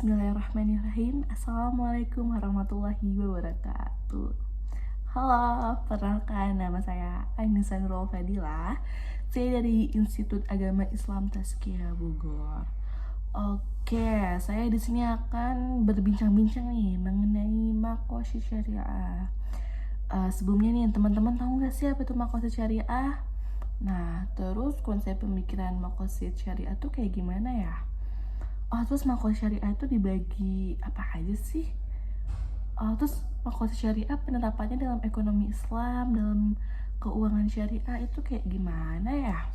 Bismillahirrahmanirrahim. Assalamualaikum warahmatullahi wabarakatuh. Halo, perkenalkan nama saya Ainisa Nurul Fadilah. Saya dari Institut Agama Islam Tazkiyah Bogor. Oke, saya di sini akan berbincang-bincang nih mengenai makosid syariah. Sebelumnya nih teman-teman tahu nggak sih apa itu makosid syariah? Nah, terus konsep pemikiran makosid syariah tuh kayak gimana ya? Terus makosid syariah itu dibagi apa aja sih? Terus makosid syariah penerapannya dalam ekonomi Islam, dalam keuangan syariah itu kayak gimana ya?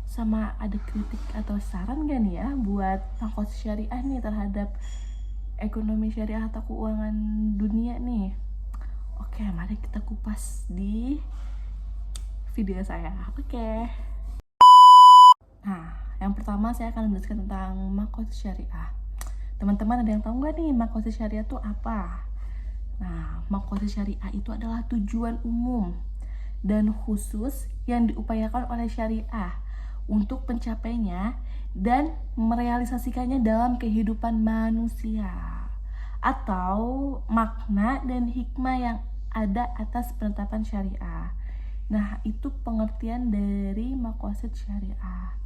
Sama ada kritik atau saran gak nih ya buat makosid syariah nih terhadap ekonomi syariah atau keuangan dunia nih? Oke, mari kita kupas di video saya. Oke. Nah, yang pertama saya akan menjelaskan tentang makosid syariah. Teman-teman ada yang tahu nggak nih makosid syariah itu apa? Nah, makosid syariah itu adalah tujuan umum dan khusus yang diupayakan oleh syariah untuk pencapaiannya dan merealisasikannya dalam kehidupan manusia, atau makna dan hikmah yang ada atas penetapan syariah. Nah, itu pengertian dari makosid syariah.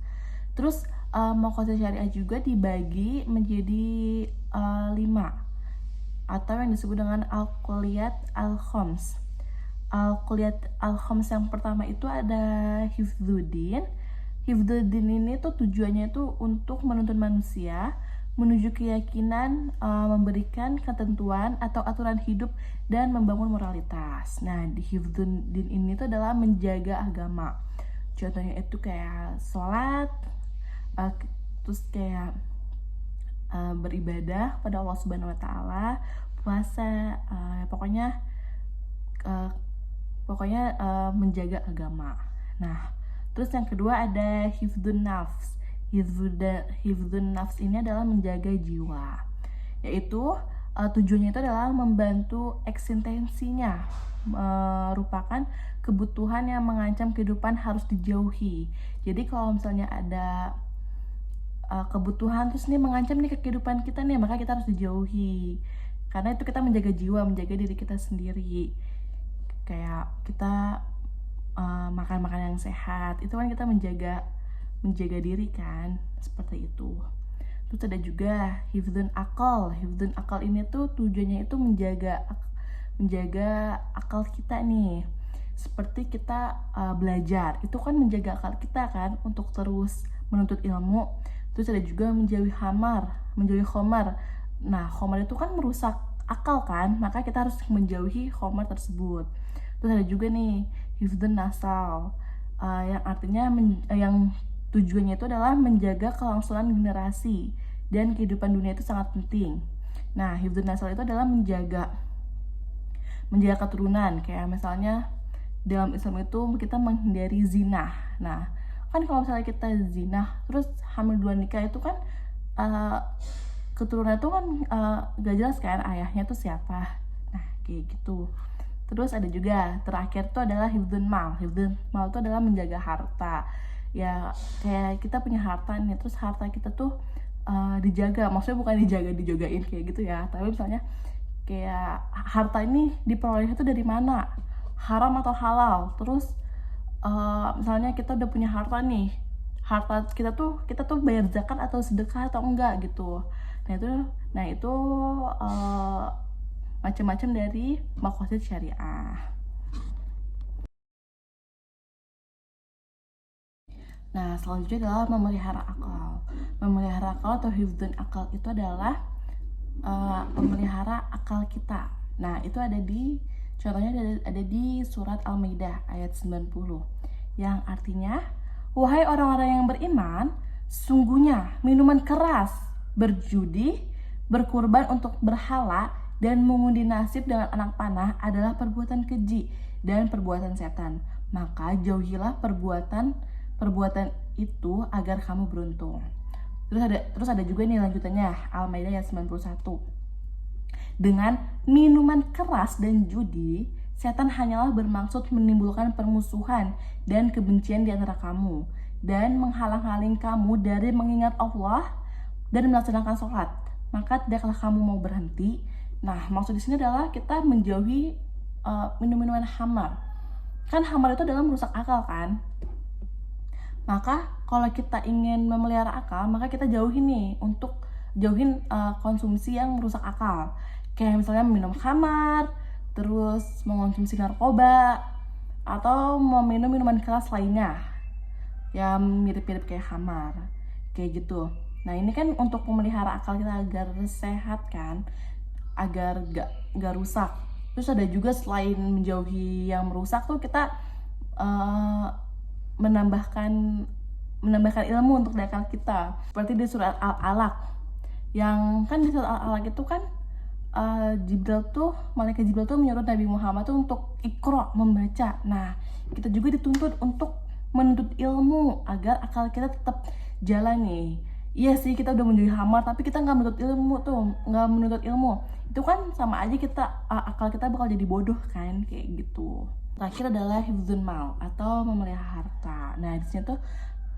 Terus makosid syariah juga dibagi menjadi 5 atau yang disebut dengan al-kulliyat al-khoms. Al-kulliyat al-khoms yang pertama itu ada hifdzuddin. Hifdzuddin ini tuh tujuannya itu untuk menuntun manusia menuju keyakinan, memberikan ketentuan atau aturan hidup dan membangun moralitas. Nah, di hifdzuddin ini tuh adalah menjaga agama. Contohnya itu kayak sholat, terus kayak beribadah pada Allah Subhanahu Wa Taala, puasa, pokoknya menjaga agama. Nah, terus yang kedua ada hifdzun nafs. Hifdzun nafs ini adalah menjaga jiwa, yaitu tujuannya itu adalah membantu eksistensinya, merupakan kebutuhan yang mengancam kehidupan harus dijauhi. Jadi kalau misalnya ada kebutuhan terus nih mengancam nih kehidupan kita nih, maka kita harus dijauhi, karena itu kita menjaga jiwa, menjaga diri kita sendiri. Kayak kita makan makanan yang sehat, itu kan kita menjaga diri kan, seperti itu. Terus ada juga hifdzun akal. Hifdzun akal ini tuh tujuannya itu menjaga akal kita nih. Seperti kita belajar, itu kan menjaga akal kita kan untuk terus menuntut ilmu. Terus ada juga menjauhi khomar. Nah, khomar itu kan merusak akal kan, maka kita harus menjauhi khomar tersebut. Terus ada juga nih hifdzun nasal, yang artinya yang tujuannya itu adalah menjaga kelangsungan generasi dan kehidupan dunia itu sangat penting. Nah, hifdzun nasal itu adalah menjaga keturunan. Kayak misalnya dalam Islam itu kita menghindari zina. Nah, kan kalau misalnya kita zina terus hamil 2 nikah itu kan keturunan itu kan gak jelas kan ayahnya tuh siapa. Nah, kayak gitu. Terus ada juga terakhir tuh adalah hifdzun mal. Hifdzun mal itu adalah menjaga harta. Ya kayak kita punya harta nih, terus harta kita tuh dijaga. Maksudnya bukan dijogain kayak gitu ya, tapi misalnya kayak harta ini diperoleh itu dari mana, haram atau halal. Terus misalnya kita udah punya harta nih, harta kita tuh bayar zakat atau sedekah atau enggak gitu. Nah itu macam-macam dari makosid syariah. Nah, selanjutnya adalah memelihara akal. Memelihara akal atau hifdzun akal itu adalah memelihara akal kita. Nah, itu contohnya ada di surat Al-Maidah ayat 90, yang artinya, wahai orang-orang yang beriman, sungguhnya minuman keras, berjudi, berkurban untuk berhala, dan mengundi nasib dengan anak panah adalah perbuatan keji dan perbuatan setan. Maka jauhilah perbuatan itu agar kamu beruntung. Terus ada juga nih lanjutannya, Al-Maidah ayat 91. Dengan minuman keras dan judi, setan hanyalah bermaksud menimbulkan permusuhan dan kebencian di antara kamu dan menghalang-halangi kamu dari mengingat Allah dan melaksanakan sholat. maka tidaklah kamu mau berhenti. Nah, maksud di sini adalah kita menjauhi minum-minuman hamar. Kan hamar itu adalah merusak akal kan? Maka kalau kita ingin memelihara akal, maka kita jauhin konsumsi yang merusak akal. Kayak misalnya minum khamar, terus mengonsumsi narkoba, atau meminum minuman keras lainnya yang mirip-mirip kayak khamar, kayak gitu. Nah ini kan untuk memelihara akal kita agar sehat kan, agar gak rusak. Terus ada juga selain menjauhi yang merusak tuh kita menambahkan ilmu untuk akal kita. Seperti di surat Al-Alaq, yang kan di surat Al-Alaq itu kan malaikat Jibril tuh menyuruh Nabi Muhammad tuh untuk iqra, membaca. Nah kita juga dituntut untuk menuntut ilmu agar akal kita tetap jalan nih. Iya sih, kita udah menjauhi hamar tapi kita nggak menuntut ilmu, itu kan sama aja akal kita bakal jadi bodoh kan, kayak gitu. Terakhir adalah hifdzun mal atau memelihara harta. Nah di sini tuh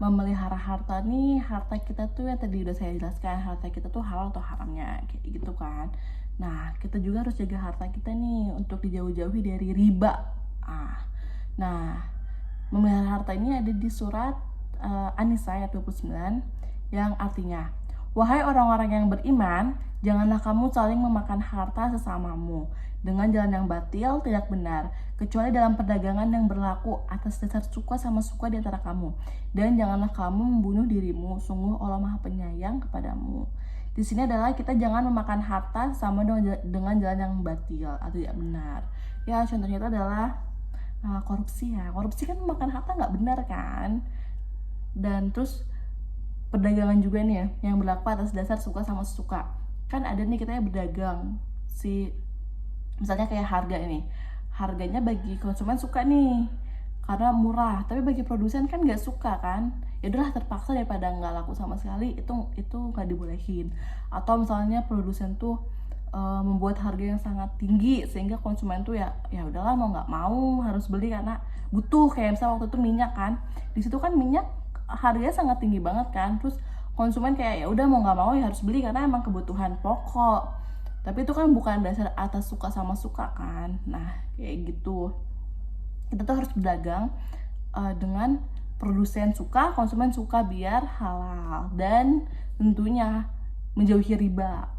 memelihara harta nih, harta kita tuh yang tadi udah saya jelaskan, harta kita tuh halal atau haramnya, kayak gitu kan. Nah kita juga harus jaga harta kita nih untuk dijauh-jauhi dari riba. Nah memelihara harta ini ada di surat An-Nisa ayat 29 yang artinya, wahai orang-orang yang beriman, janganlah kamu saling memakan harta sesamamu dengan jalan yang batil, tidak benar, kecuali dalam perdagangan yang berlaku atas dasar suka sama suka di antara kamu. Dan janganlah kamu membunuh dirimu, sungguh Allah Maha Penyayang kepadamu. Di sini adalah kita jangan memakan harta sama dengan jalan yang batil atau tidak benar. Ya contohnya itu adalah korupsi ya. Korupsi kan memakan harta nggak benar kan. Dan terus perdagangan juga nih ya, yang berlaku atas dasar suka sama suka. Kan ada nih kita yang berdagang, misalnya kayak harganya bagi konsumen suka nih karena murah, tapi bagi produsen kan nggak suka kan, ya udahlah terpaksa daripada nggak laku sama sekali, itu nggak dibolehin. Atau misalnya produsen tuh membuat harga yang sangat tinggi sehingga konsumen tuh ya udahlah mau nggak mau harus beli karena butuh. Kayak misalnya waktu itu minyak kan, di situ kan minyak harganya sangat tinggi banget kan, terus konsumen kayak ya udah mau nggak mau ya harus beli karena emang kebutuhan pokok. Tapi itu kan bukan dasar atas suka sama suka kan. Nah kayak gitu, kita tuh harus berdagang dengan produsen suka, konsumen suka, biar halal dan tentunya menjauhi riba.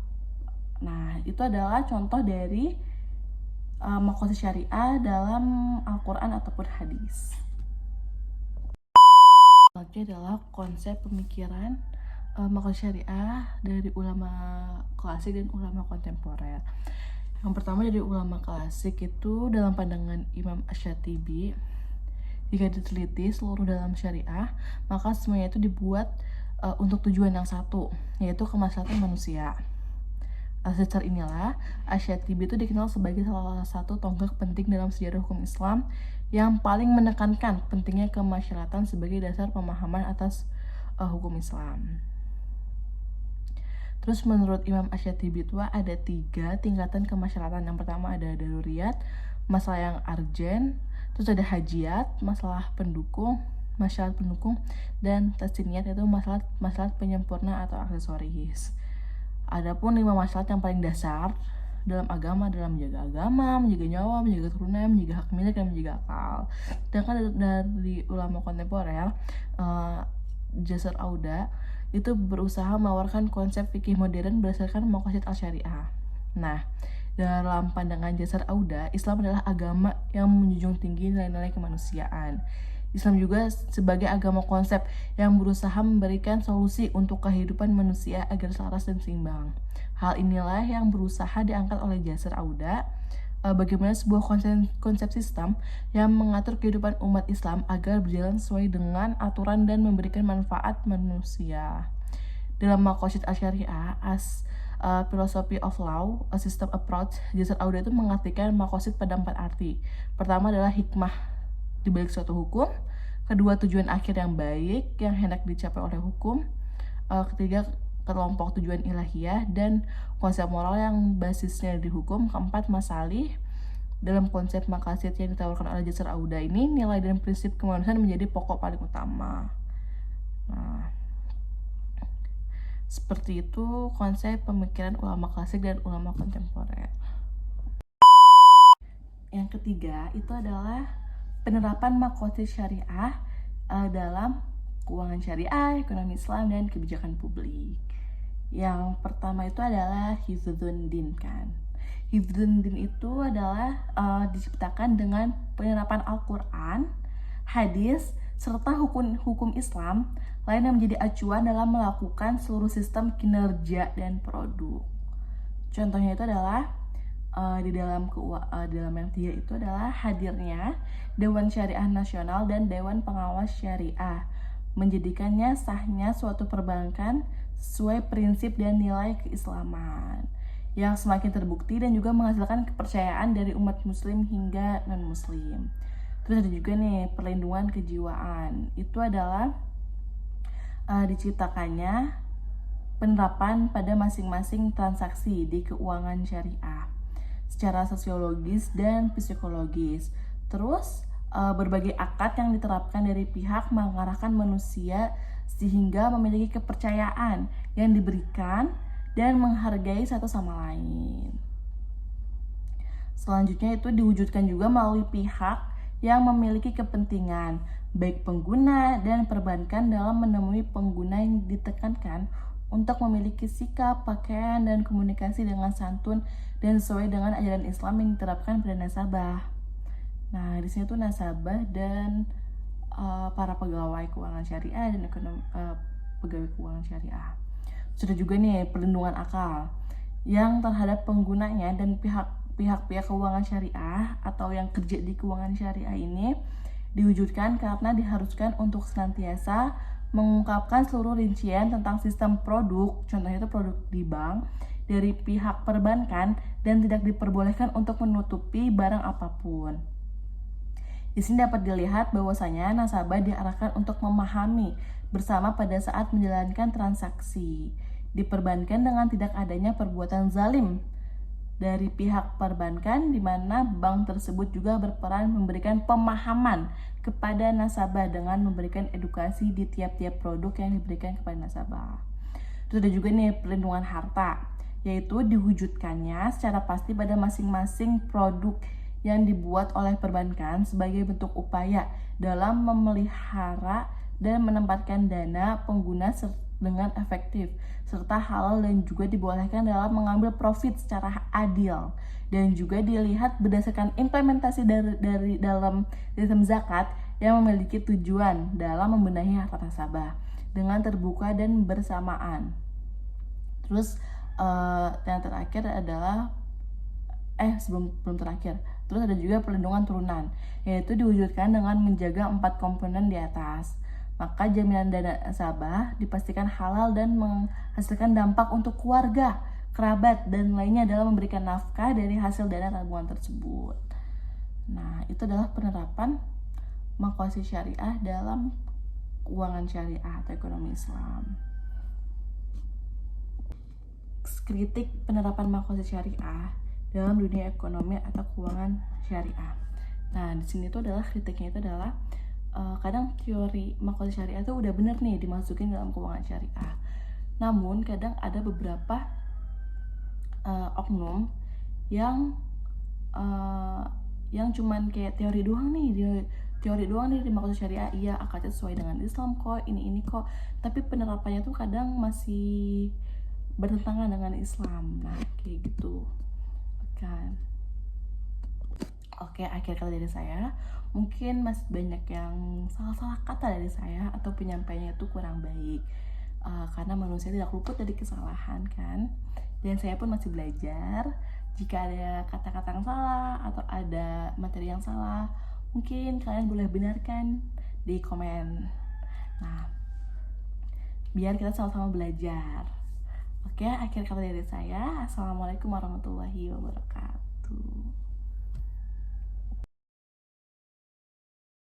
Nah itu adalah contoh dari maqasid syariah dalam Al-Quran ataupun hadis. Selanjutnya adalah konsep pemikiran maqasid syariah dari ulama klasik dan ulama kontemporer. Yang pertama dari ulama klasik itu dalam pandangan Imam Asy-Syatibi, jika diteliti seluruh dalam syariah, maka semuanya itu dibuat untuk tujuan yang satu, yaitu kemaslahatan manusia. Secara inilah Asy-Syatibi itu dikenal sebagai salah satu tonggak penting dalam sejarah hukum Islam yang paling menekankan pentingnya kemasyarakatan sebagai dasar pemahaman atas hukum Islam. Terus menurut Imam Asy-Syatibi itu ada 3 tingkatan kemasyarakatan. Yang pertama ada daruriyat, masalah yang arjen, terus ada hajiat, masalah pendukung, masyarakat pendukung, dan tasniyat itu masalah penyempurna atau aksesoris. Adapun 5 masalah yang paling dasar dalam agama adalah menjaga agama, menjaga nyawa, menjaga turunan, menjaga hak milik, dan menjaga akal. Sedangkan dari ulama kontemporer, Jasar Auda itu berusaha menawarkan konsep fikih modern berdasarkan maqasid al-syariah. Nah, dalam pandangan Jasar Auda, Islam adalah agama yang menjunjung tinggi nilai-nilai kemanusiaan. Islam juga sebagai agama konsep yang berusaha memberikan solusi untuk kehidupan manusia agar selaras dan seimbang. Hal inilah yang berusaha diangkat oleh Jasar Auda, bagaimana sebuah konsep sistem yang mengatur kehidupan umat Islam agar berjalan sesuai dengan aturan dan memberikan manfaat manusia. Dalam maqasid al-syariah as philosophy of law, a system approach, Jasar Auda itu mengartikan maqasid pada 4 arti. Pertama adalah hikmah di balik suatu hukum, kedua tujuan akhir yang baik yang hendak dicapai oleh hukum, ketiga kelompok tujuan ilahiyah dan konsep moral yang basisnya di hukum, keempat masalih. Dalam konsep maqasid yang ditawarkan oleh Jasar Auda ini, nilai dan prinsip kemanusiaan menjadi pokok paling utama. Nah, Seperti itu konsep pemikiran ulama klasik dan ulama kontemporer. Yang ketiga itu adalah penerapan makosid syariah dalam keuangan syariah, ekonomi Islam, dan kebijakan publik. Yang pertama itu adalah Hifdzun Din kan. Hifdzun Din itu adalah diciptakan dengan penerapan Al-Quran, hadis, serta hukum Islam lain yang menjadi acuan dalam melakukan seluruh sistem kinerja dan produk. Contohnya itu adalah di dalam yang tiga itu adalah hadirnya Dewan Syariah Nasional dan Dewan Pengawas Syariah, menjadikannya sahnya suatu perbankan sesuai prinsip dan nilai keislaman yang semakin terbukti dan juga menghasilkan kepercayaan dari umat muslim hingga non-muslim. Terus ada juga nih perlindungan kejiwaan. Itu adalah diciptakannya penerapan pada masing-masing transaksi di keuangan syariah secara sosiologis dan psikologis. Terus berbagai akad yang diterapkan dari pihak mengarahkan manusia sehingga memiliki kepercayaan yang diberikan dan menghargai satu sama lain. Selanjutnya itu diwujudkan juga melalui pihak yang memiliki kepentingan, baik pengguna dan perbankan dalam menemui pengguna yang ditekankan untuk memiliki sikap, pakaian, dan komunikasi dengan santun dan sesuai dengan ajaran Islam yang diterapkan pada nasabah. Nah, di sini tuh nasabah dan para pegawai keuangan syariah dan pegawai keuangan syariah. Sudah juga nih perlindungan akal yang terhadap penggunanya dan pihak-pihak keuangan syariah atau yang kerja di keuangan syariah ini diwujudkan karena diharuskan untuk senantiasa mengungkapkan seluruh rincian tentang sistem produk, contohnya itu produk di bank, dari pihak perbankan dan tidak diperbolehkan untuk menutupi barang apapun. Di sini dapat dilihat bahwasanya nasabah diarahkan untuk memahami bersama pada saat menjalankan transaksi, diperbankan dengan tidak adanya perbuatan zalim dari pihak perbankan, di mana bank tersebut juga berperan memberikan pemahaman kepada nasabah dengan memberikan edukasi di tiap-tiap produk yang diberikan kepada nasabah. Terus ada juga nih perlindungan harta, yaitu diwujudkannya secara pasti pada masing-masing produk yang dibuat oleh perbankan sebagai bentuk upaya dalam memelihara dan menempatkan dana pengguna dengan efektif serta halal dan juga dibolehkan dalam mengambil profit secara adil dan juga dilihat berdasarkan implementasi dari dalam sistem zakat yang memiliki tujuan dalam membenahi harta nasabah dengan terbuka dan bersamaan. Terus yang terakhir adalah sebelum terakhir. Terus ada juga perlindungan turunan, yaitu diwujudkan dengan menjaga 4 komponen di atas. Maka jaminan dana nasabah dipastikan halal dan menghasilkan dampak untuk keluarga, kerabat, dan lainnya dalam memberikan nafkah dari hasil dana tabungan tersebut. Nah, itu adalah penerapan makosid syariah dalam keuangan syariah atau ekonomi Islam. Kritik penerapan makosid syariah dalam dunia ekonomi atau keuangan syariah. Nah, di sini tuh adalah kritiknya itu adalah kadang teori makosid syariah itu udah bener nih dimasukin dalam keuangan syariah. Namun kadang ada beberapa oknum yang cuman kayak teori doang nih di makosid syariah. Iya, akadnya sesuai dengan Islam kok, ini kok. Tapi penerapannya tuh kadang masih bertentangan dengan Islam. Nah, kayak gitu kan. Oke, akhir kata dari saya. Mungkin masih banyak yang salah-salah kata dari saya atau penyampaiannya itu kurang baik, karena manusia tidak luput dari kesalahan kan. Dan saya pun masih belajar. Jika ada kata-kata yang salah atau ada materi yang salah, mungkin kalian boleh benarkan di komen. Nah, biar kita sama-sama belajar. Oke, akhir kata dari saya. Assalamualaikum warahmatullahi wabarakatuh.